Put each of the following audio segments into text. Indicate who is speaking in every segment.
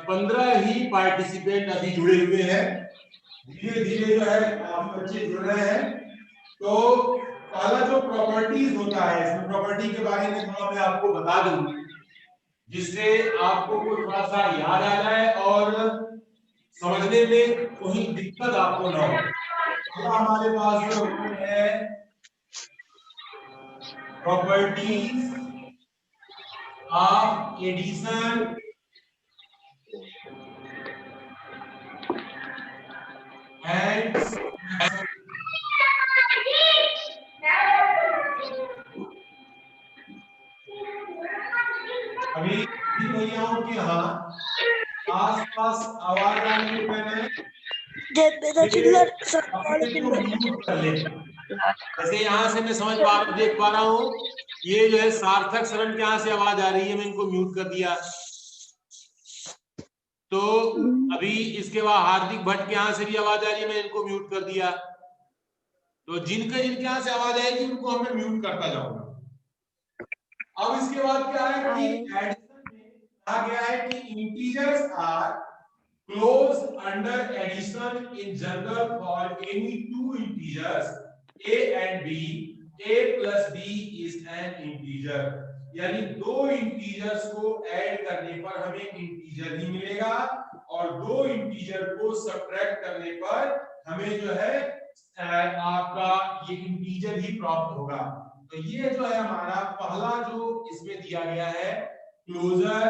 Speaker 1: 15 ही participant अभी जुड़े हुए हैं। धीरे धीरे जो है आप बच्चे जुड़ रहे हैं। तो पहला जो प्रॉपर्टीज होता है, इसमें प्रॉपर्टी के बारे में थोड़ा मैं आपको बता दूं जिससे आपको थोड़ा सा याद आ जाए और समझने में कोई दिक्कत आपको ना हो। तो हमारे पास जो है प्रॉपर्टीज ऑफ एडिशन एंड अभी भैया हूं कि हाँ आस पास आवाज आ रही है। मैंने म्यूट कर ले। जैसे यहाँ से मैं समझ पा रहा हूँ, देख पा रहा हूँ ये जो है सार्थक शरण के यहाँ से आवाज आ रही है, मैं इनको म्यूट कर दिया। तो अभी इसके बाद हार्दिक भट्ट के यहाँ से भी आवाज आ रही है, मैं इनको म्यूट कर दिया। तो जिनके यहाँ से आवाज आएगी उनको हमें म्यूट करता जाऊंगा। अब इसके बाद क्या है कि एडिशन में कहा गया है कि integers are closed under addition in general for any two integers a and b, a plus b is an integer। यानी दो इंटीजर्स को ऐड करने पर हमें इंटीजर ही मिलेगा और दो इंटीजर को सब्ट्रैक्ट करने पर हमें जो है आपका ये इंटीजर ही प्राप्त होगा। तो ये जो है हमारा पहला जो इसमें दिया गया है क्लोजर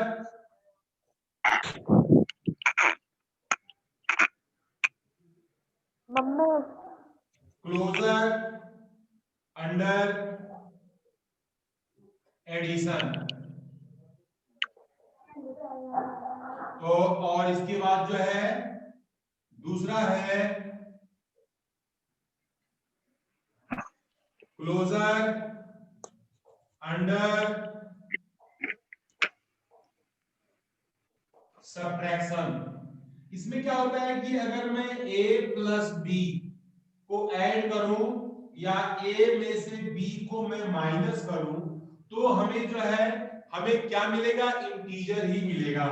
Speaker 1: क्लोजर अंडर एडिशन। तो और इसके बाद जो है दूसरा है क्लोजर अंडर सब्ट्रैक्शन। इसमें क्या होता है कि अगर मैं a प्लस बी को ऐड करूं या a में से b को मैं माइनस करूं तो हमें जो है हमें क्या मिलेगा, इंटीजर ही मिलेगा।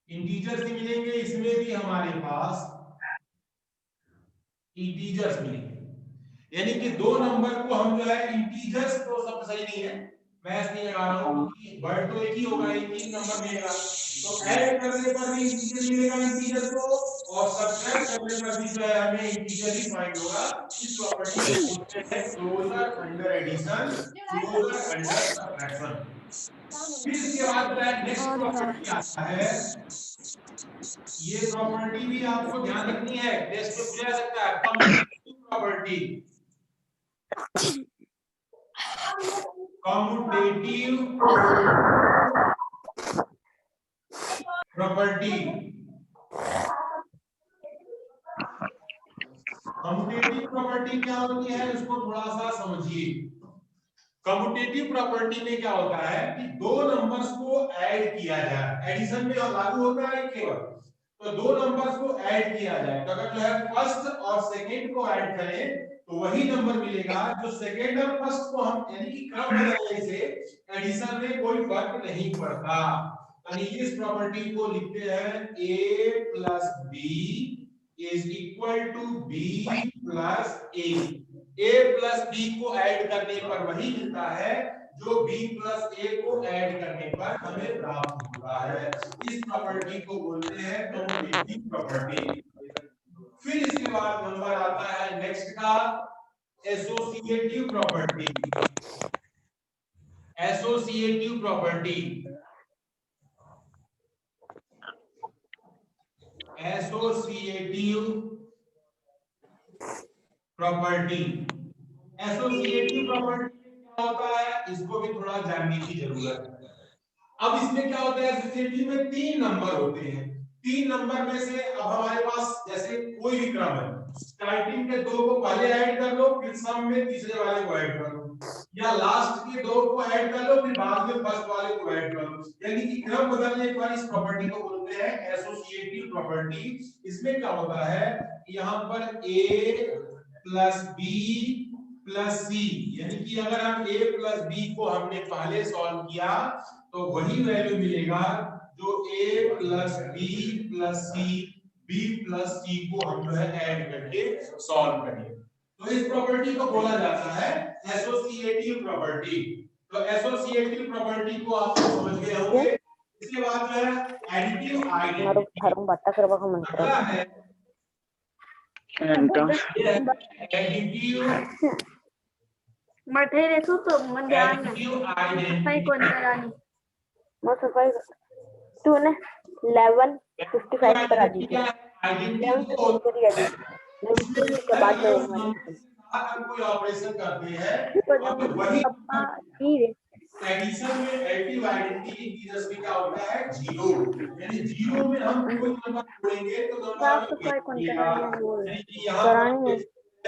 Speaker 1: इंटीजर्स ही मिलेंगे, इसमें भी हमारे पास इंटीजर्स मिलेंगे। यानी कि दो नंबर को हम जो है इंटीजर्स, तो सब सही नहीं है, मैं इसलिए लगा रहा हूं कि वर्ड तो एक ही होगा, एक ही नंबर मिलेगा। तो ऐड करने पर भी इंटीजर मिलेगा इंटीजर को, और सब्ट्रैक्ट करने पर भी जो है हमें इंटीजर ही फाइंड होगा। इस प्रॉपर्टी को बोलते हैं closure under addition, closure under subtraction. फिर इसके बाद जो है नेक्स्ट प्रॉपर्टी आता है, ये प्रॉपर्टी भी आपको ध्यान रखनी है, टेस्ट में पूछा जा सकता है। Commutative property, commutative property, commutative property क्या होती है उसको थोड़ा सा समझिए। कम्यूटेटिव प्रॉपर्टी में क्या होता है कि दो नंबर्स को ऐड किया जाए, एडिशन में लागू होता है केवल, तो दो नंबर्स को ऐड किया जाए तो अगर जो है फर्स्ट और सेकंड को ऐड करें तो वही नंबर मिलेगा। जो सेकंड और फर्स्ट को हम यानी कि क्रम बदलने से एडिशन में कोई फर्क नहीं पड़ता। यानी इस प्रॉपर्टी को लिखते हैं a plus B is equal to b plus a। a plus b को ऐड करने पर वही मिलता है जो b प्लस a को ऐड करने पर हमें प्राप्त होता है। इस प्रॉपर्टी को बोलते हैं कम्यूटेटिव प्रॉपर्टी। फिर इसके बाद नंबर आता है नेक्स्ट का associative property. Associative property, associative property, associative property क्या होता है इसको भी थोड़ा जानने की जरूरत है। अब इसमें क्या होता है, एसोसिएटिव में तीन नंबर होते हैं। तीन नंबर में से अब हमारे पास जैसे कोई भी क्रम है, स्टार्टिंग के दो को पहले ऐड कर लो, फिर सम में तीसरे वाले को ऐड कर लो, या लास्ट के दो को ऐड कर लो, फिर बाद में फर्स्ट वाले को ऐड कर लो। यानी कि क्रम बदलने पर इस प्रॉपर्टी को बोलते हैं एसोसिएटिव प्रॉपर्टी। इसमें क्या होता है, यहाँ पर a प्लस b प्लस सी, यानी कि अगर हम a प्लस बी को हमने पहले सॉल्व किया तो वही वैल्यू मिलेगा जो a plus B plus C b plus C को हम जो है ऐड करके सॉल्व करेंगे। तो इस प्रॉपर्टी को बोला जाता है एसोसिएटिव प्रॉपर्टी। तो एसोसिएटिव प्रॉपर्टी को आप समझ गए होंगे। इसके बाद जो है एडिटिव आइडेंटिटी, अगला है एडिटिव
Speaker 2: मठे देखो तो मन ध्यान में
Speaker 1: एडिटिव आइडेंटिटी
Speaker 2: कौन करानी
Speaker 3: मत सफाई तूने 11:55 पर आ दीजिए।
Speaker 1: आइडेंटिटी
Speaker 3: 11:55 पर आ दीजिए। के बाद में
Speaker 1: हम कोई ऑपरेशन करते हैं
Speaker 3: तो
Speaker 1: और
Speaker 3: जब
Speaker 1: वही
Speaker 3: पापा धीरे
Speaker 1: एडिशन में एडिटिव आइडेंटिटी इंटीजर्स में क्या होता है 0, यानी 0 में हम कोई नंबर जोड़ेंगे तो नंबर
Speaker 3: साफ सफाई कौन करानी है यानी कि यहां पर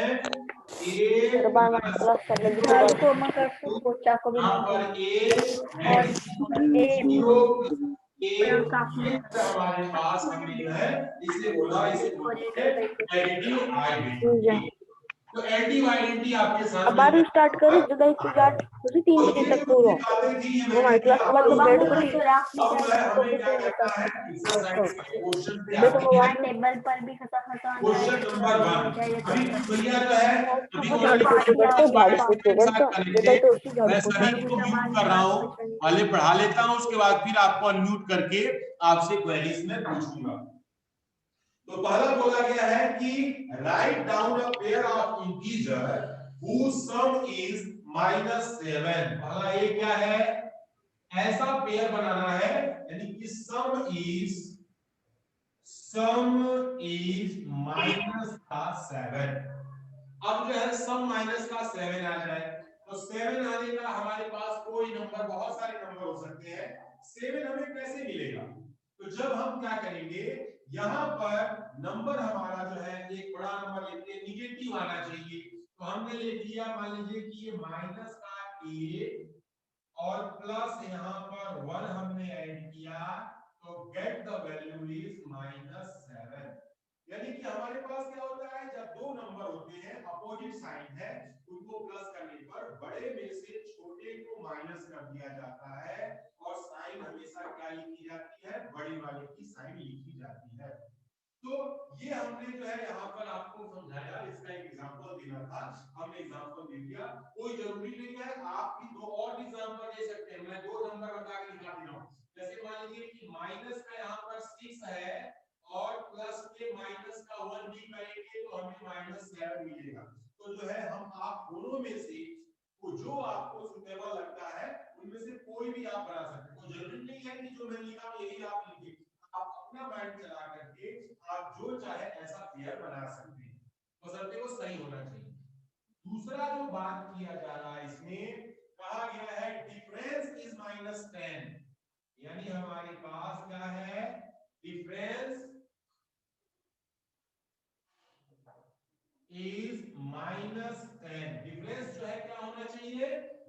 Speaker 3: ए प्लस कर लेंगे
Speaker 2: भाई को मैं कर पोचा को भी
Speaker 1: यहां पर
Speaker 2: नहीं और ए
Speaker 1: 0
Speaker 2: और काफी
Speaker 1: हमारे पास हमने जो है इसे बोला, इसे बोलते हैं एडिटिव आइडेंटिटी। तो एडिटिव आइडेंटिटी आपके साथ
Speaker 3: बार स्टार्ट करें जो 10 उसी 3 बजे तक पूरा हमारे क्लास के बाद तो बेड को
Speaker 2: बेटा मोबाइल टेबल पर भी खता
Speaker 1: क्वेश्चन नंबर 1 अभी भैया जो है अभी मैं सभी को म्यूट कर रहा हूँ, पहले पढ़ा लेता हूँ उसके बाद फिर आपको अनम्यूट करके आपसे क्वेरीज में पूछूंगा। तो पहला बोला गया है कि write down a pair of integer whose sum is -7। पहला ये क्या है, ऐसा पेयर बनाना है यानी कि सम इज माइनस का 7। अब जो है सम माइनस का 7 आ जाए तो 7 आने का हमारे पास कोई नंबर, बहुत सारे नंबर हो सकते हैं, 7 हमें कैसे मिलेगा? तो जब हम क्या करेंगे, यहां पर नंबर हमारा जो है एक बड़ा नंबर लेते हैं, निगेटिव आना चाहिए। तो हमने ले लिया, मान लीजिए कि ये माइनस का 8 और प्लस यहां पर 1 हमने ऐड किया तो गेट द वैल्यू इज -7। यानी कि हमारे पास क्या होता है, जब दो नंबर होते हैं अपोजिट साइन है, उनको प्लस करने पर बड़े में से छोटे को माइनस कर दिया जाता है और साइन हमेशा क्या लिखी जाती है, बड़े वाले की साइन लिखी जाती है। तो ये हमने जो है यहाँ पर आपको समझाया, इसका एक एग्जांपल देना था, हमने एग्जांपल दे दिया। कोई जरूरी नहीं है, आप भी दो और एग्जांपल दे सकते हैं, मैं दो नंबर बता के दिखा दे रहा हूँ। जैसे मान लीजिए कि माइनस का यहाँ पर 6 है और प्लस के माइनस का 1 भी करेंगे तो हमें -7 मिलेगा। तो जो है हम आप दोनों में से जो आपको सुटेबल लगता है उनमें से कोई भी आप बना सकते हैं। तो जरूरी नहीं है कि जो मैं लिखा यही आप लिखिए, आप अपना माइंड चला करके आप जो चाहे ऐसा पेयर बना सकते हैं, बशर्ते वो सही होना चाहिए। दूसरा जो बात किया जा रहा है, इसमें कहा गया है डिफरेंस इज -10, यानी हमारे पास क्या है, डिफरेंस इज -10। डिफरेंस जो है क्या होना चाहिए,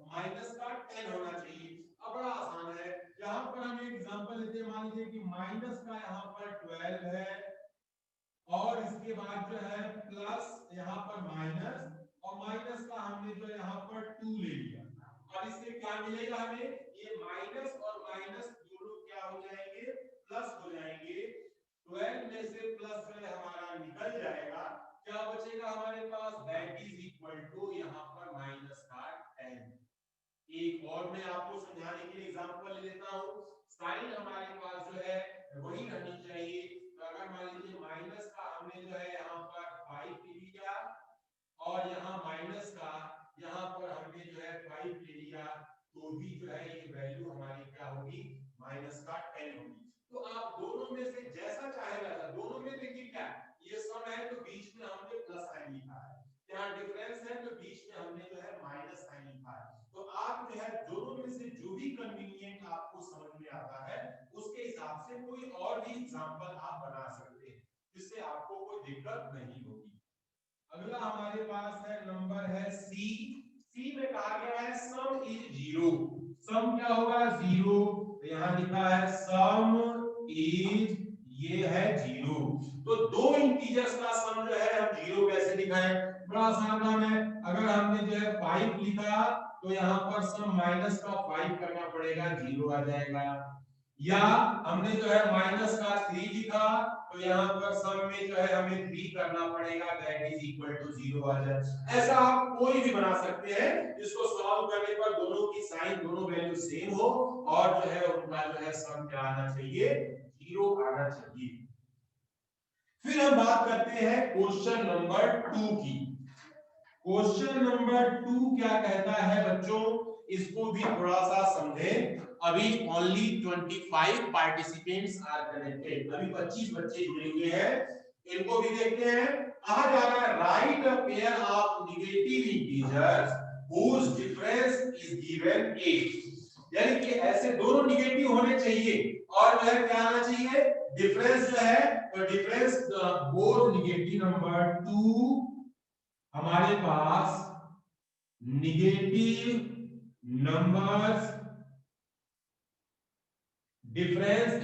Speaker 1: माइनस का 10 होना चाहिए। अब बड़ा आसान है, यहां पर हम एक एग्जांपल लेते हैं, मान लीजिए कि माइनस का यहां पर 12 है और इसके बाद जो है प्लस यहां पर माइनस और माइनस का हमने जो यहां पर 2 ले लिया और इससे क्या मिलेगा हमें, ये माइनस और माइनस दोनों क्या हो जाएंगे, प्लस हो जाएंगे। 12 में से प्लस जो है हमारा निकल जाएगा, क्या बचेगा हमारे पास, दैट इज इक्वल टू यहां पर माइनस का 10। एक और मैं आपको समझाने के लिए एग्जांपल ले लेता हूं, साइन हमारे पास जो है वही रहनी चाहिए। तो अगर मान लीजिए माइनस का हमने जो है यहाँ पर 5 ले लिया और यहाँ माइनस का यहाँ पर हमने जो है 5 ले लिया, तो भी जो है ये वैल्यू हमारी क्या होगी, माइनस का 10 होगी। तो आप दोनों में से जैसा चाहे वैसा, दोनों में देखिए क्या, ये सम है तो बीच में हमने प्लस साइन लिखा है, यहाँ डिफरेंस है तो बीच में हमने जो है माइनस साइन लिखा है। तो आप जो है दोनों में से जो भी कन्वीनियंट आपको समझ में आता है उसके हिसाब से कोई और भी एग्जांपल आप बना सकते हैं, जिससे आपको कोई दिक्कत नहीं होगी। अगला हमारे पास है नंबर है सी। सी में कहा गया है सम इज 0। सम क्या होगा, 0। तो यहां लिखा है सम इज, ये है 0। तो दो इंटीजर्स का सम जो है हम 0 कैसे दिखाएं? बड़ा आसान काम है। अगर हमने जो है 5 लिखा तो यहाँ पर सम माइनस का 5 करना पड़ेगा, 0 आ जाएगा। या हमने जो है माइनस का 3 लिखा तो यहाँ पर सम में जो है हमें 3 करना पड़ेगा, दैट इज इक्वल टू 0 आ जाए। ऐसा आप कोई भी बना सकते हैं जिसको सॉल्व करने पर दोनों की साइन, दोनों वैल्यू सेम हो और जो है उनका जो है सम क्या आना चाहिए? 0 आना चाहिए। फिर हम बात करते हैं क्वेश्चन नंबर 2 की। क्वेश्चन नंबर 2 क्या कहता है बच्चों, इसको भी थोड़ा सा समझें। अभी ओनली 25 पार्टिसिपेंट्स आर कनेक्टेड, अभी 25 बच्चे जुड़े हुए हैं, इनको भी देखते हैं। कहा जा रहा है right a pair of negative integers whose difference is given 8, यानी कि ऐसे दोनों निगेटिव होने चाहिए और जो है क्या आना चाहिए? डिफरेंस जो है, तो डिफरेंस बोथ नेगेटिव नंबर 2, हमारे पास निगेटिव नंबर्स डिफरेंस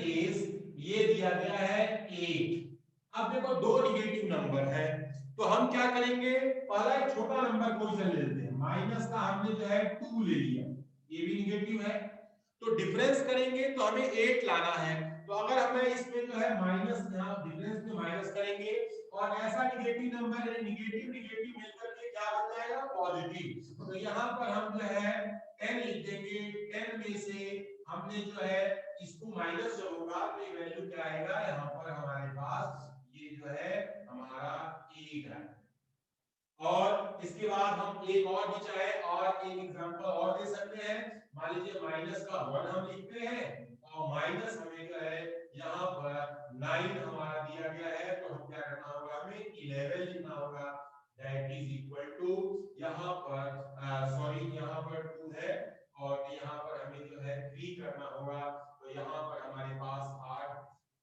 Speaker 1: इज ये दिया गया है 8। अब देखो दो निगेटिव नंबर है तो हम क्या करेंगे, पहला एक छोटा नंबर कोई सा ले लेते हैं, माइनस का हमने जो है 2 ले लिया, ये भी निगेटिव है, तो डिफरेंस करेंगे तो हमें 8 लाना है। तो अगर हमें इसमें जो है माइनस, यहाँ डिफरेंस में माइनस करेंगे और ऐसा निगेटिव नंबर है, निगेटिव निगेटिव मिलकर के क्या बन जाएगा? पॉजिटिव। तो यहाँ पर हम जो है 10 लिख देंगे, 10 में से हमने जो है इसको माइनस जब होगा तो ये वैल्यू क्या आएगा? यहाँ पर हमारे पास ये जो है हमारा 8 है। और इसके बाद हम एक और भी चाहे और एक एग्जांपल और दे सकते हैं। मान लीजिए माइनस का 1 हम लिखते हैं और माइनस हमें जो है यहाँ पर 9 हमारा दिया गया है, तो हम क्या करना होगा? हमें 11 लिखना होगा, दैट इज इक्वल टू यहाँ पर सॉरी यहाँ पर 2 है और यहाँ पर हमें जो है 3 करना होगा, तो यहाँ पर हमारे पास 8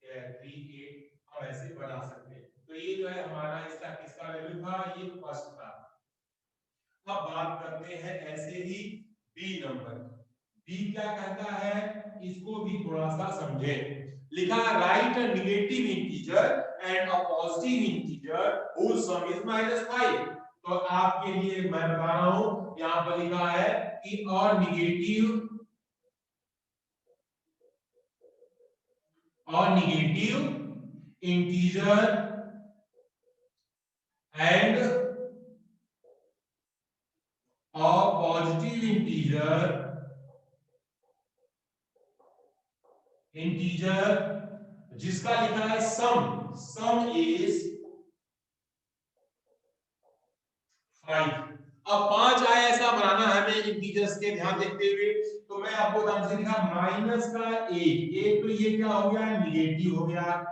Speaker 1: 3 8 हम ऐसे बना सकते हैं। तो ये जो है हमारा इसका किसका वैल्यू था? ये फर्स्ट था। अब बात करते हैं ऐसे ही बी नंबर। बी क्या कहता है, इसको भी थोड़ा सा समझें। लिखा right a negative integer and a positive integer whose sum is -5। तो आपके लिए मैं बता रहा हूं, यहां पर लिखा है कि और negative integer and a positive integer जिसका लिखा है सम इज 5। अब 5 आए ऐसा बनाना है हमें इंटीजर्स के ध्यान देखते हुए, तो मैं आपको नाम से लिखा माइनस का 1 तो ये क्या हो गया? निगेटिव हो गया।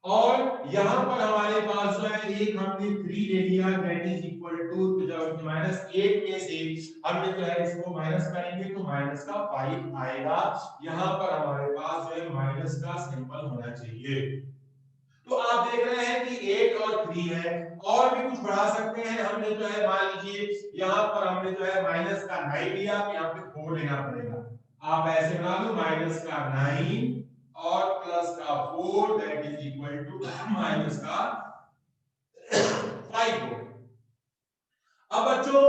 Speaker 1: और यहां पर हमारे पास जो है एक हमने 3 ले लिया, दैट इज इक्वल टू, तो जब -8 में से हमने जो है इसको माइनस करेंगे तो माइनस का 5 आएगा। यहां पर हमारे पास जो है माइनस का सिंबल होना चाहिए। तो आप देख रहे हैं कि 8 और 3 है, और भी कुछ बढ़ा सकते हैं। हमने जो है मान लीजिए यहां पर हमने जो है माइनस का 9 लिया, तो यहाँ पे 4 लेना पड़ेगा। आप ऐसे बना लो, माइनस का 9 और प्लस का 4, that is equal to minus का 5। अब बच्चों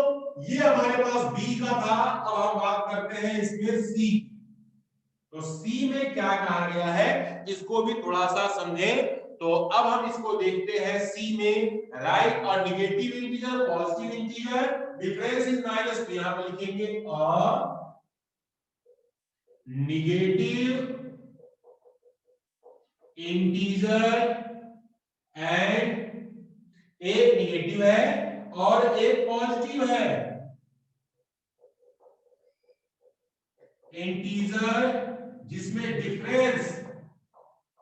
Speaker 1: ये हमारे पास बी का था। अब हम बात करते हैं इसमें सी। तो सी में क्या कहा गया है, इसको भी थोड़ा सा समझें। तो अब हम इसको देखते हैं, सी में राइट और negative integer positive integer difference is minus, तो यहां पर लिखेंगे और नेगेटिव इंटीजर एंड एक नेगेटिव है और एक पॉजिटिव है इंटीजर जिसमें difference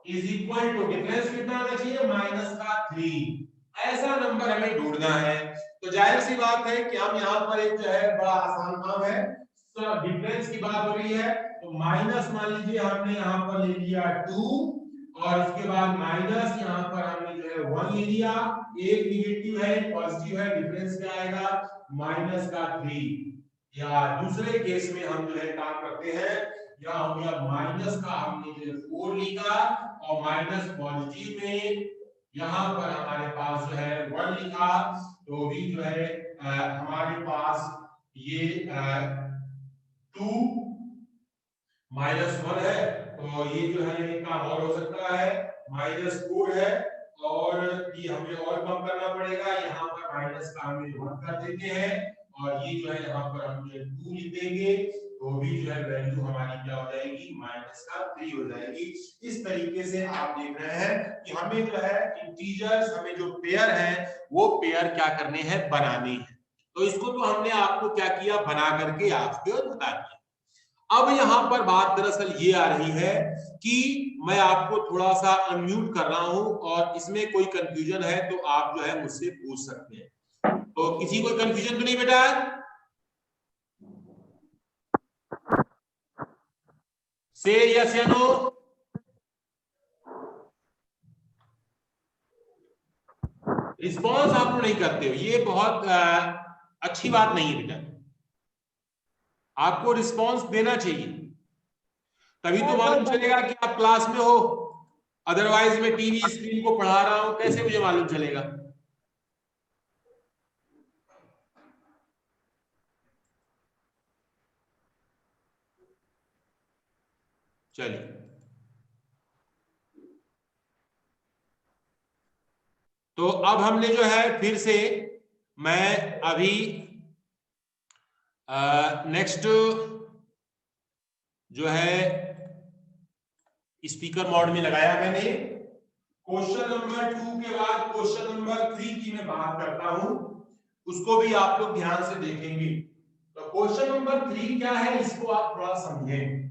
Speaker 1: is equal to, difference कितना आना चाहिए? माइनस का 3। ऐसा नंबर हमें ढूंढना है। तो जाहिर सी बात है कि हम यहाँ पर एक जो है बड़ा आसान काम है, तो डिफरेंस की बात हो रही है, तो माइनस मान लीजिए हमने यहाँ पर ले लिया 2 और इसके बाद माइनस यहाँ पर हमने जो है 1 ले लिया, एक निगेटिव है एक पॉजिटिव है, डिफरेंस क्या आएगा? माइनस का 3। या दूसरे केस में हम जो है काम करते हैं, यहाँ हो गया माइनस का हमने जो 4 लिखा और माइनस पॉजिटिव में यहाँ पर हमारे पास जो है 1 लिखा, तो भी जो है हमारे पास ये 2 -1 है, तो ये जो है एक काम और हो सकता है -4 है, और ये हमें और कम करना पड़ेगा, यहाँ पर माइनस का हम 1 कर देते हैं और ये जो है यहाँ पर हम जो 2 लिख देंगे, तो भी जो है वैल्यू हमारी क्या हो जाएगी -3 हो जाएगी। इस तरीके से आप देख रहे हैं कि हमें जो है इंटीजर्स, हमें जो पेयर है वो पेयर क्या करने हैं, बनाने हैं। तो इसको तो हमने आपको क्या किया, बना करके आपको बता दिया। अब यहां पर बात दरअसल ये आ रही है कि मैं आपको थोड़ा सा अनम्यूट कर रहा हूं और इसमें कोई कंफ्यूजन है तो आप जो है मुझसे पूछ सकते हैं। तो किसी को कंफ्यूजन तो नहीं बेटा? से यस या नो? रिस्पॉन्स आप लोग नहीं करते हो, ये बहुत अच्छी बात नहीं है बेटा। आपको रिस्पॉन्स देना चाहिए, तभी तो मालूम चलेगा कि आप क्लास में हो। अदरवाइज मैं टीवी स्क्रीन को पढ़ा रहा हूं, कैसे मुझे मालूम चलेगा? चलिए, तो अब हमने जो है फिर से, मैं अभी नेक्स्ट जो है स्पीकर मोड में लगाया मैंने। क्वेश्चन नंबर 2 के बाद क्वेश्चन नंबर 3 की मैं बात करता हूं, उसको भी आप लोग ध्यान से देखेंगे। तो क्वेश्चन नंबर 3 क्या है, इसको आप थोड़ा समझें।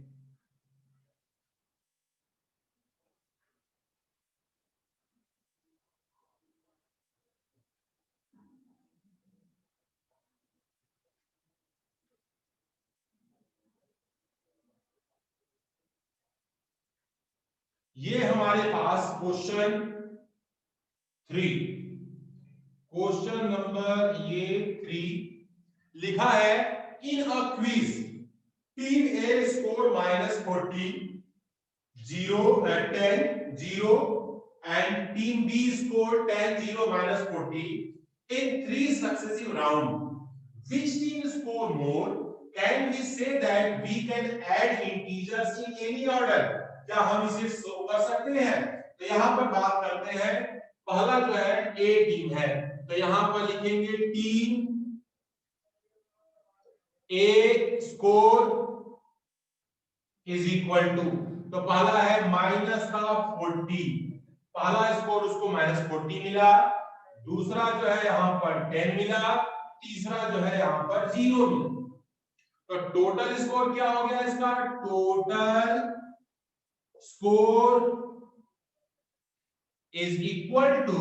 Speaker 1: ये हमारे पास क्वेश्चन 3, क्वेश्चन नंबर ये 3 लिखा है, in a quiz team A score -40, 0, 10, 0 and team B scored 10, 0, -40 in 3 successive rounds. Which team scored more? Can we say that we can add integers in any order? क्या हम इसे show कर सकते हैं? तो यहाँ पर बात करते हैं, पहला जो है ए टीम है, तो यहाँ पर लिखेंगे team A score is equal to, तो पहला है माइनस का 40, पहला स्कोर उसको -40 मिला, दूसरा जो है यहाँ पर 10 मिला, तीसरा जो है यहाँ पर 0 मिला। तो टोटल स्कोर क्या हो गया इसका? Total score is equal to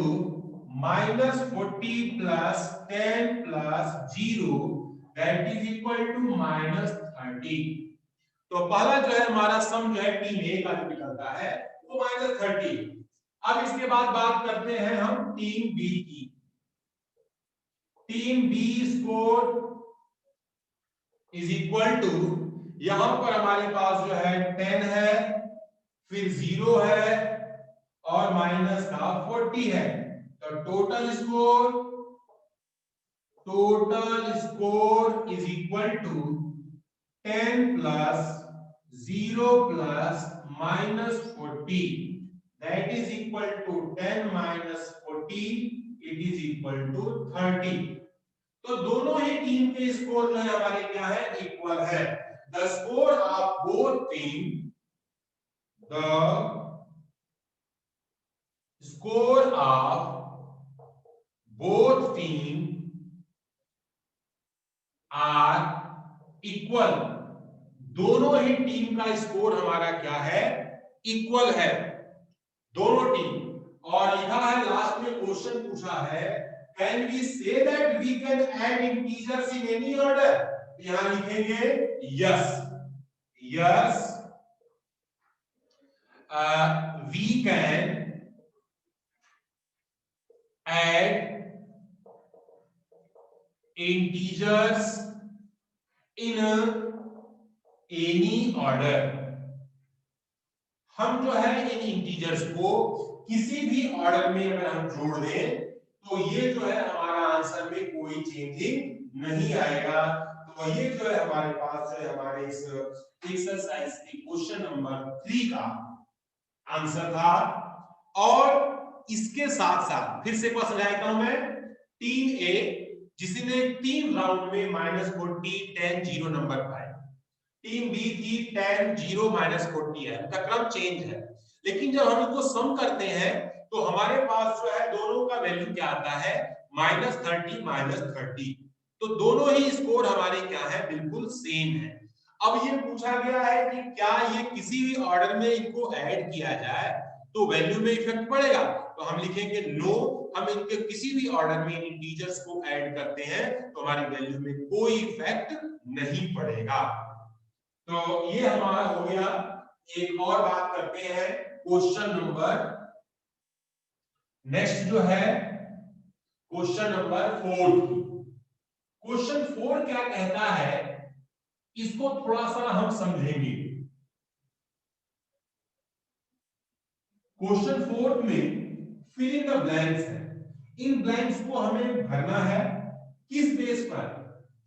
Speaker 1: -40 plus 10 plus 0 that is equal to -30। तो पहला जो है हमारा सम जो है टीम ए का जो निकलता है वो -30। अब इसके बाद बात करते हैं हम टीम बी की। Team B score is equal to, यहां पर हमारे पास जो है 10 है, फिर 0 है और माइनस का 40 है, तो total score is equal to 10 plus 0 plus -40, that is equal to 10 minus 40, it is equal to 30। तो दोनों ही टीम के स्कोर जो है हमारे क्या है, इक्वल है। The score of both team, the score of both team are equal, दोनों ही टीम का स्कोर हमारा क्या है, इक्वल है, दोनों टीम। और लिखा है लास्ट में क्वेश्चन पूछा है, can we say that we can add integers in any order? यहां लिखेंगे yes, yes we can add integers in any order। हम जो है इन इंटीजर्स को किसी भी ऑर्डर में अगर हम जोड़ दें तो ये जो है हमारा आंसर में कोई चेंजिंग नहीं आएगा। तो ये जो है हमारे पास जो है हमारे इस एक्सरसाइज के क्वेश्चन नंबर 3 का आंसर था। और इसके साथ साथ फिर से एक बार समझाता हूं मैं। टीम ए जिसने 3 राउंड में -40 10 0 नंबर पाए, टीम बी थी 10 0 -40 है, उनका क्रम चेंज है। लेकिन जब हम इनको सम करते हैं तो हमारे पास जो है दोनों का वैल्यू क्या आता है -30 -30। तो दोनों ही स्कोर हमारे क्या है बिल्कुल सेम है। अब ये पूछा गया है कि क्या ये किसी भी ऑर्डर में इनको ऐड किया जाए तो वैल्यू में इफेक्ट पड़ेगा। तो हम लिखेंगे नो, हम इनके किसी भी ऑर्डर में इंटीजर्स को ऐड करते हैं तो हमारी वैल्यू में कोई इफेक्ट नहीं पड़ेगा। तो ये हमारा हो गया। एक और बात करते हैं क्वेश्चन नंबर नेक्स्ट जो है क्वेश्चन नंबर 4 की। क्वेश्चन 4 क्या कहता है इसको थोड़ा सा हम समझेंगे। क्वेश्चन 4 में फिल इन द ब्लैंक्स है। इन ब्लैंक्स को हमें भरना है किस बेस पर,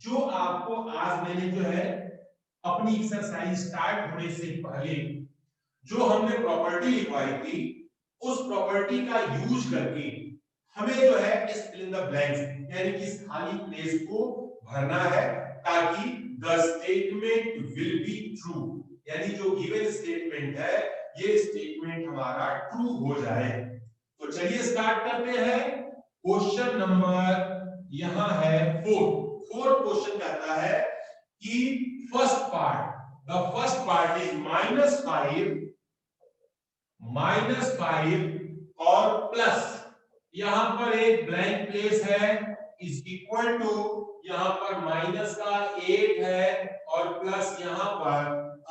Speaker 1: जो आपको आज मैंने जो है अपनी एक्सरसाइज स्टार्ट होने से पहले जो हमने प्रॉपर्टी लिखवाई थी उस प्रॉपर्टी का यूज करके हमें जो है इस फिल इन द ब्लैंक्स यानी कि इस खाली प्लेस को भरना है ताकि the statement will be true, यानी जो गिवन स्टेटमेंट है ये स्टेटमेंट हमारा ट्रू हो जाए। तो चलिए स्टार्ट करते हैं। क्वेश्चन नंबर यहां है 4 क्वेश्चन कहता है कि first part, the first part is -5 और प्लस यहां पर एक ब्लैंक प्लेस है इज इक्वल टू यहां पर माइनस का 8 है और प्लस यहां पर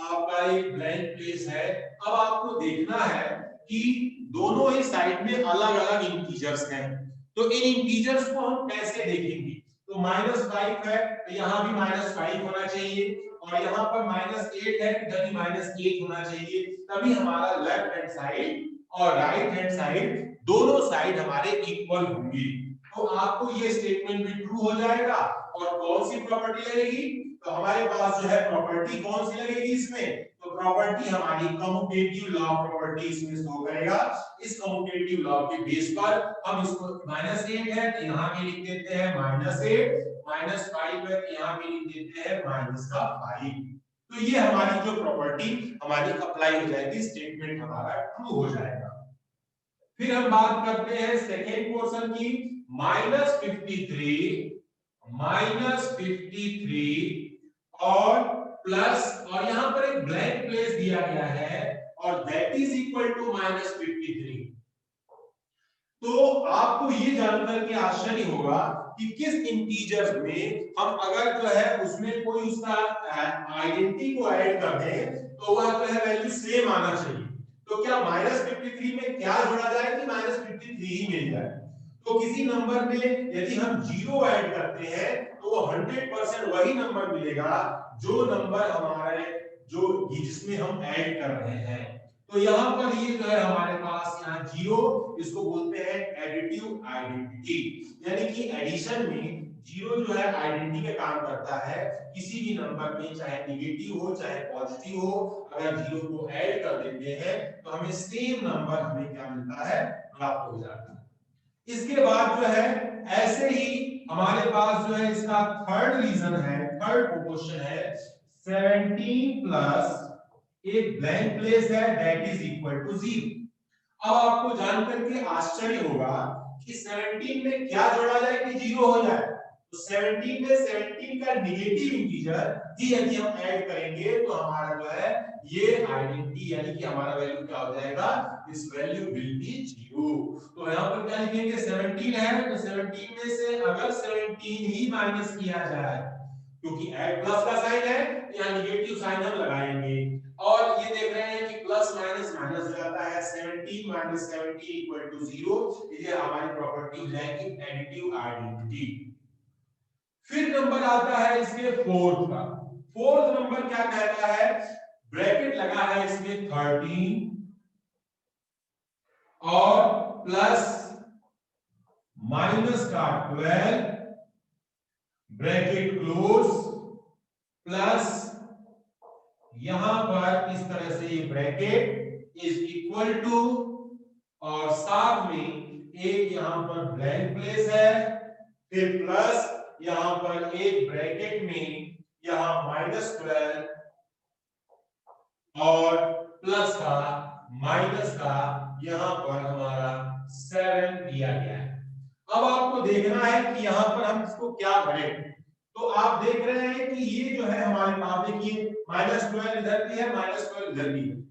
Speaker 1: आपका एक ब्लैंक प्लेस है। अब आपको देखना है कि दोनों ही साइड में अलग अलग इंटीजर्स हैं, तो इन इंटीजर्स को हम कैसे देखेंगे। तो -5 है तो यहां भी -5 होना चाहिए और यहां पर -8 है इधर भी -8 होना चाहिए, तभी हमारा लेफ्ट हैंड साइड और राइट हैंड साइड दोनों साइड हमारे इक्वल होंगी। तो आपको ये स्टेटमेंट भी ट्रू हो जाएगा। और कौन सी प्रॉपर्टी लगेगी, तो हमारे पास जो है प्रॉपर्टी कौन सी लगेगी इसमें, तो प्रॉपर्टी हमारी कम्यूटेटिव लॉ प्रॉपर्टी इसमें शो करेगा। इस कम्यूटेटिव लॉ के बेस पर हम इसको -8 है तो यहां पे लिख देते हैं -8, -5 है तो यहां पे लिख देते हैं -5। तो ये हमारी जो प्रॉपर्टी हमारी अप्लाई हो जाएगी, स्टेटमेंट हमारा ट्रू हो जाएगा। फिर हम बात करते हैं सेकेंड पोर्शन की, -53 और प्लस और यहां पर एक ब्लैंक प्लेस दिया गया है और दैट इज इक्वल टू -53। तो आपको ये जानकर के आश्चर्य होगा कि किस इंटीजर में हम अगर जो है उसमें कोई उसका आइडेंटिटी को ऐड कर दें तो वह जो है वैल्यू सेम आना चाहिए। तो क्या -53 में क्या जोड़ा जाए कि -53 ही मिल जाए। तो किसी नंबर में यदि हम 0 ऐड करते हैं तो वो 100% वही नंबर मिलेगा जो नंबर हमारे जो जिसमें हम ऐड कर रहे हैं। तो यहां पर ये जो है हमारे पास यहाँ 0, इसको बोलते हैं एडिटिव आइडेंटिटी, यानी कि एडिशन में 0 जो है आइडेंटिटी का काम करता है। किसी भी नंबर में चाहे नेगेटिव हो चाहे पॉजिटिव हो, अगर 0 को ऐड कर देते हैं तो हमें सेम नंबर हमें क्या मिलता है प्राप्त हो जाता है। इसके बाद जो है ऐसे ही हमारे पास जो है इसका थर्ड रीजन है, थर्ड क्वेश्चन है 17 प्लस एक ब्लैंक प्लेस है दैट इज इक्वल टू 0। अब आपको जानकर के आश्चर्य होगा कि 17 में क्या जोड़ा जाए कि 0 हो जाए। तो 17 में 17 का नेगेटिव इंटीजर ही यदि हम ऐड करेंगे तो हमारा जो है ये आइडेंटिटी यानी कि हमारा वैल्यू क्या हो जाएगा, इस वैल्यू विल बी 0। तो यहां पर क्या लिखेंगे 17 है तो 17 में से अगर 17 ही माइनस किया जाए क्योंकि ऐड प्लस का साइन है यहां नेगेटिव साइन हम लगाएंगे और ये देख रहे हैं कि प्लस माइनस माइनस हो जाता है 17 माइनस 17 इक्वल टू 0। ये हमारी प्रॉपर्टी हो जाएगी एडिटिव आइडेंटिटी। फिर नंबर आता है इसके फोर्थ का। फोर्थ नंबर क्या कहता है, ब्रैकेट लगा है इसमें 13 और प्लस माइनस का 12 ब्रैकेट क्लोज प्लस यहां पर इस तरह से ये ब्रैकेट इज इक्वल टू और साथ में एक यहां पर ब्लैंक प्लेस है, फिर प्लस यहां पर एक ब्रैकेट में यहां -12 और प्लस का माइनस का यहां पर हमारा 7 दिया गया है। अब आपको देखना है कि यहां पर हम इसको क्या भरें। तो आप देख रहे हैं कि ये जो है हमारे पास देखिए -12 इधर भी है, -12 इधर भी है,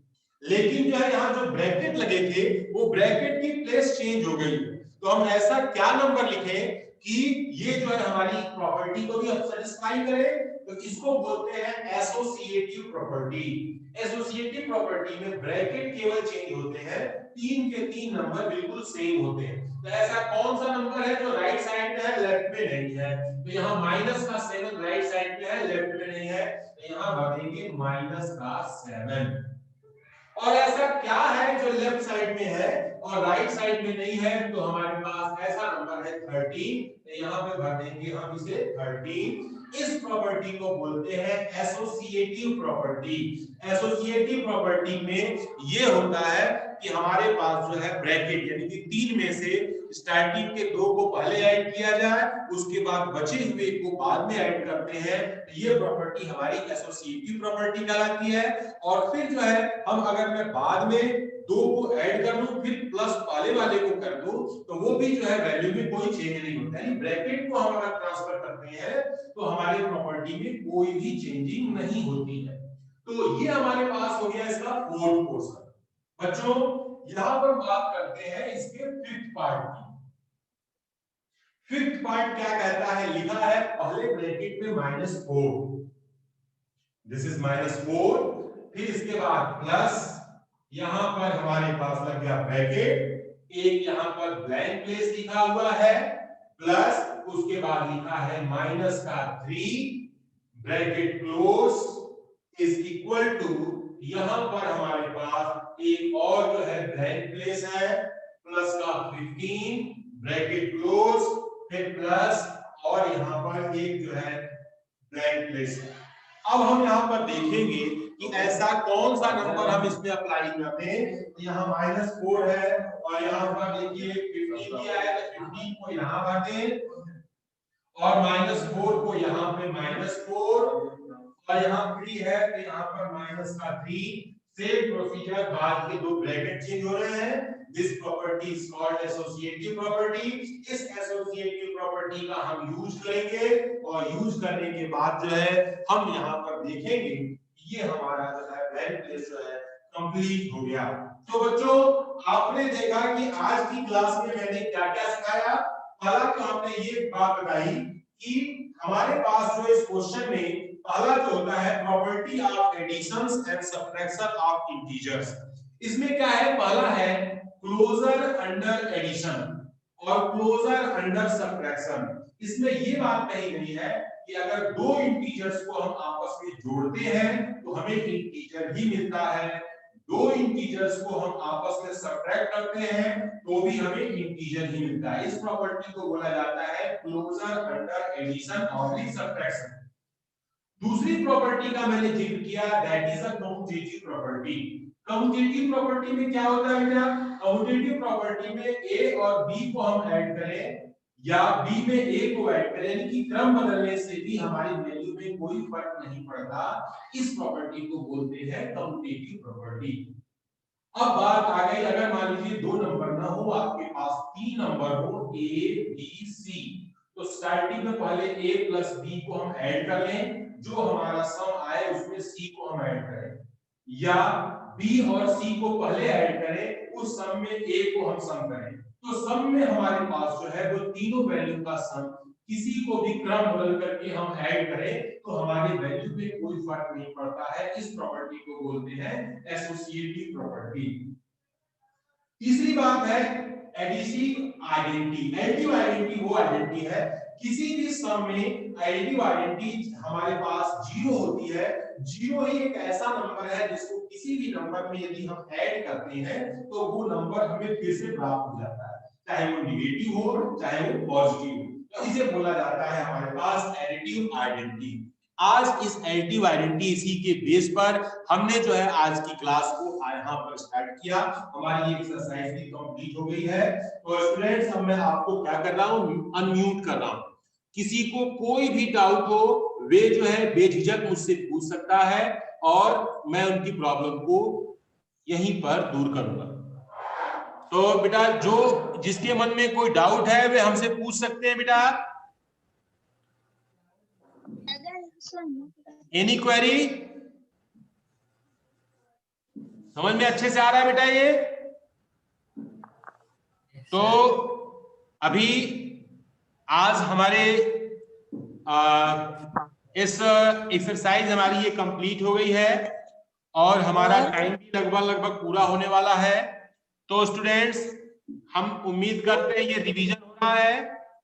Speaker 1: लेकिन जो है यहाँ जो ब्रैकेट लगे थे वो ब्रैकेट की प्लेस चेंज हो गई। तो हम ऐसा क्या नंबर लिखें कि ये जो है हमारी प्रॉपर्टी को भी अब सेटिस्फाई करे। तो इसको बोलते हैं एसोसिएटिव प्रॉपर्टी। एसोसिएटिव प्रॉपर्टी में ब्रैकेट केवल चेंज होते हैं, 3 के 3 नंबर बिल्कुल सेम होते हैं। तो ऐसा कौन सा नंबर है जो राइट साइड में है, लेफ्ट में नहीं है? तो यहाँ माइनस का 7 राइट साइड में है, लेफ्ट में नहीं है, तो यहाँ भरेंगे माइनस का 7। और ऐसा क्या है जो लेफ्ट साइड में है और राइट साइड में नहीं है? तो हमारे पास ऐसा नंबर है 13, तो यहाँ पे भर देंगे हम इसे 13। इस प्रॉपर्टी को बोलते हैं एसोसिएटिव प्रॉपर्टी। एसोसिएटिव प्रॉपर्टी में ये होता है कि हमारे पास जो है ब्रैकेट यानी कि 3 में से स्टार्टिंग के 2 को पहले ऐड किया जाए, उसके बाद बचे हुए को बाद में ऐड करते हैं, ये प्रॉपर्टी हमारी एसोसिएटिव प्रॉपर्टी कहलाती है। और फिर जो है हम अगर मैं बाद में 2 को ऐड कर दूं फिर प्लस पहले वाले को कर दूं तो वो भी जो है वैल्यू में कोई चेंज नहीं होता है। ब्रैकेट को हम अगर ट्रांसफर करते हैं तो हमारी प्रॉपर्टी में कोई भी चेंजिंग नहीं होती है। तो ये हमारे पास हो गया इसका फोर्थ पोर्शन। बच्चों यहां पर बात करते हैं इसके फिफ्थ पार्ट की। फिफ्थ पार्ट क्या कहता है? लिखा है पहले ब्रैकेट में -4, दिस इज -4, फिर इसके बाद प्लस यहां पर हमारे पास लग गया ब्रैकेट, एक यहां पर ब्लैंक प्लेस लिखा हुआ है, प्लस उसके बाद लिखा है माइनस का 3 bracket close is equal to यहां पर हमारे पास एक और जो है ब्लैंक प्लेस है, प्लस का 15 ब्रैकेट क्लोज, फिर प्लस और यहां पर एक जो है ब्लैंक प्लेस है। अब हम यहां पर देखेंगे कि ऐसा कौन सा नंबर हम इसमें अप्लाई करते हैं। तो यहाँ -4 है और यहाँ पर देखिए 15 दिया है, तो 15 को यहाँ भर दें और -4 को यहाँ पे -4 और यहाँ 3 है तो यहाँ पर माइनस का 3। सेम प्रोसीजर, बाद के 2 ब्रैकेट चेंज हो रहे हैं। This property is called associative property. इस एसोसिएटिव प्रॉपर्टी का हम यूज करेंगे और यूज करने के बाद जो है हम यहाँ पर देखेंगे ये हमारा जो है ब्लैंक प्लेस जो है कंप्लीट हो गया। तो बच्चों आपने देखा कि आज की क्लास में मैंने क्या क्या सिखाया। पहला तो आपने ये बात बताई कि हमारे पास जो इस क्वेश्चन में पहला जो होता है property of additions and subtraction of integers. इसमें क्या है? पहला है क्लोजर अंडर एडिशन और क्लोजर अंडर सब्ट्रैक्शन। इसमें ये बात कही गई है कि अगर 2 इंटीजर्स को हम आपस में जोड़ते हैं तो हमें इंटीजर ही मिलता है, 2 इंटीजर्स को हम आपस में सब्ट्रैक्ट करते हैं तो भी हमें इंटीजर ही मिलता है। इस प्रॉपर्टी को बोला जाता है क्लोजर अंडर एडिशन और सब्ट्रैक्शन। दूसरी प्रॉपर्टी का मैंने जिक्र किया, that is a commutative property. Commutative property में क्या होता है बेटा? कम्यूटेटिव प्रॉपर्टी में ए और बी को हम ऐड करें या बी में ए को ऐड करें, यानी कि क्रम बदलने से भी हमारी वैल्यू में कोई फर्क नहीं पड़ता। इस प्रॉपर्टी को बोलते हैं कम्यूटेटिव प्रॉपर्टी। अब बात आ गई, अगर मान लीजिए 2 नंबर ना हो, आपके पास 3 नंबर हो ए बी सी, तो स्टार्टिंग में पहले a प्लस b को हम ऐड कर लें, जो हमारा सम आए उसमें c को हम ऐड करें, या b और c को पहले ऐड करें, उस सम में a को हम सम करें। तो सम में हमारे पास जो है वो तीनों वैल्यू का सम, किसी को भी क्रम बदल करके हम ऐड करें तो हमारी वैल्यू में कोई फर्क नहीं पड़ता है। इस प्रॉपर्टी को बोलते हैं एसोसिएटिव प्रॉपर्टी। तीसरी बात है एडिटिव आइडेंटिटी। एडिटिव आइडेंटिटी वो आइडेंटिटी है किसी भी सम में एडिटिव आइडेंटिटी हमारे पास जीरो होती है। जीरो ही एक ऐसा नंबर है जिसको किसी भी नंबर में यदि हम ऐड करते हैं तो वो नंबर हमें फिर से प्राप्त हो जाता है, चाहे वो निगेटिव हो चाहे वो पॉजिटिव हो। तो इसे बोला जाता है हमारे पास एडिटिव आइडेंटिटी। आज इस एडिटिव आइडेंटिटी इसी के बेस पर हमने जो है आज की क्लास को यहाँ पर स्टार्ट किया। हमारी ये एक्सरसाइज भी कंप्लीट हो गई है। तो स्टूडेंट्स अब मैं आपको क्या कर रहा हूँ, अनम्यूट कर रहा हूँ। किसी को कोई भी डाउट हो वे जो है बेझिझक मुझसे पूछ सकता है और मैं उनकी प्रॉब्लम को यहीं पर दूर करूंगा। तो बेटा जो जिसके मन में कोई डाउट है वे हमसे पूछ सकते हैं बेटा। Any query? समझ में अच्छे से आ रहा है बेटा ये? तो अभी आज हमारे इस एक्सरसाइज हमारी ये कंप्लीट हो गई है और हमारा टाइम भी लगभग पूरा होने वाला है। तो स्टूडेंट्स हम उम्मीद करते हैं ये रिवीजन हो रहा है।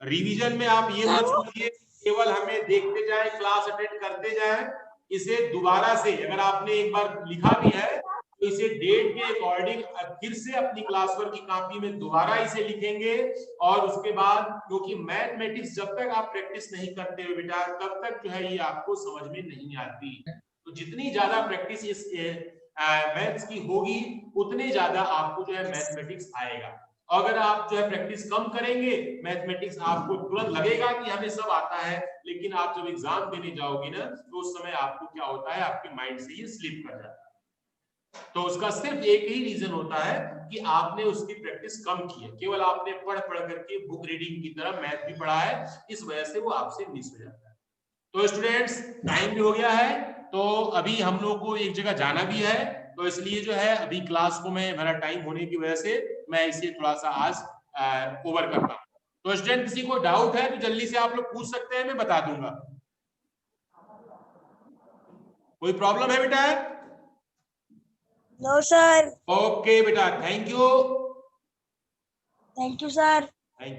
Speaker 1: रिवीजन में आप ये मत सोचिए केवल हमें देखते जाएं, क्लास अटेंड करते जाएं। इसे दोबारा से अगर आपने एक बार लिखा भी है तो इसे डेट के अकॉर्डिंग फिर से अपनी क्लास वर्क की कॉपी में दोबारा इसे लिखेंगे। और उसके बाद क्योंकि मैथमेटिक्स जब तक आप प्रैक्टिस नहीं करते हो बेटा तब तक जो है ये आपको समझ में नहीं आती। तो जितनी ज्यादा प्रैक्टिस इस मैथ्स की होगी उतने ज्यादा आपको जो है मैथमेटिक्स आएगा। अगर आप जो है प्रैक्टिस कम करेंगे मैथमेटिक्स आपको तुरंत लगेगा कि हमें सब आता है, लेकिन आप जब एग्जाम देने जाओगे ना तो उस समय आपको क्या होता है, आपके माइंड से ये स्लिप कर जाता है। तो उसका सिर्फ एक ही रीजन होता है कि आपने उसकी प्रैक्टिस कम की है, केवल आपने पढ़ करके बुक रीडिंग की तरह मैथ भी पढ़ा है, इस वजह से वो आपसे मिस हो जाता है। तो स्टूडेंट्स टाइम भी हो गया है तो अभी हम लोग को एक जगह जाना भी है, तो इसलिए जो है अभी क्लास को मैं मेरा टाइम होने की वजह से मैं इसे थोड़ा सा आज ओवर करता हूँ। तो स्टूडेंट किसी को डाउट है तो जल्दी से आप लोग पूछ सकते हैं, मैं बता दूंगा। कोई प्रॉब्लम है बेटा?
Speaker 3: No sir.
Speaker 1: ओके बेटा, thank you.
Speaker 3: Thank you sir.
Speaker 1: Thank you.